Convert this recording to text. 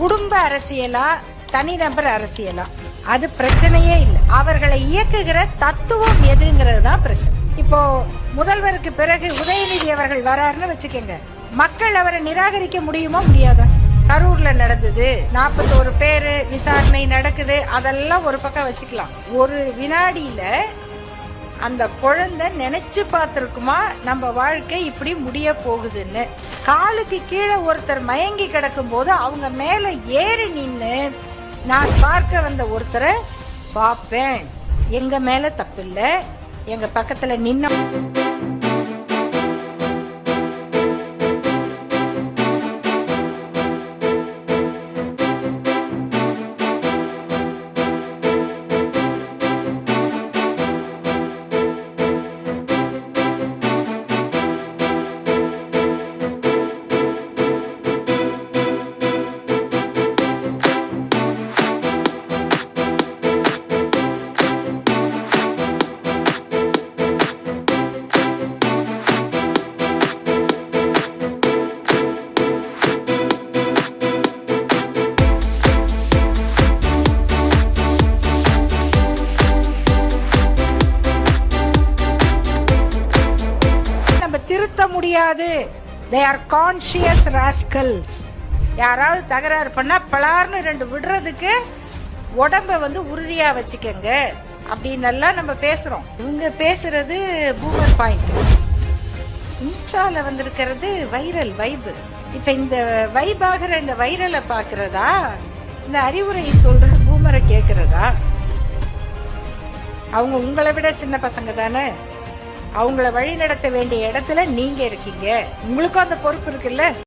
குடும்ப அரசியலா தனிநபர் அரசியலா அது பிரச்சனையே இல்லை. அவர்களை இயக்குகிற தத்துவம் எதுங்கிறது தான் பிரச்சனை. இப்போ முதல்வருக்கு பிறகு உதயநிதி அவர்கள் வராருன்னு வச்சுக்கோங்க, மக்கள் அவரை நிராகரிக்க முடியுமா முடியாதா? கரூர்ல நடந்தது, 41 பேரு விசாரணை நடக்குது, அதெல்லாம் ஒரு பக்கம் வச்சுக்கலாம். ஒரு வினாடியில அந்த குழந்தை நினைச்சு பார்த்திருக்குமா நம்ம வாழ்க்கை இப்படி முடிய போகுதுன்னு? காலுக்கு கீழே ஒருத்தர் மயங்கி கிடக்கும் போது அவங்க மேல ஏறி நின்னு நான் பார்க்க வந்த ஒருத்தரை பார்ப்பேன், எங்க மேல தப்பு இல்ல, எங்க பக்கத்துல நின்ன திருத்த முடியாது. They are conscious rascals. யாராவது தகராறு பண்ணா பலார்னு 2 விடுறதுக்கு உடம்ப உறுதியா வச்சுக்கங்க அப்படின்னு எல்லாம் நம்ம பேசுறோம். இவங்க பேசுறது பூமர் பாயிண்ட். இன்ஸ்டால வந்திருக்கிறது வைரல் வைப். இப்ப இந்த வைப் ஆகிற இந்த வைரலை பாக்குறதா, இந்த அறிவுரை சொல்ற பூமரை கேக்குறதா? அவங்க உங்களை விட சின்ன பசங்க தானே, அவங்கள வழி நடத்த வேண்டிய இடத்துல நீங்க இருக்கீங்க, உங்களுக்கும் அந்த பொறுப்பு இருக்குல்ல.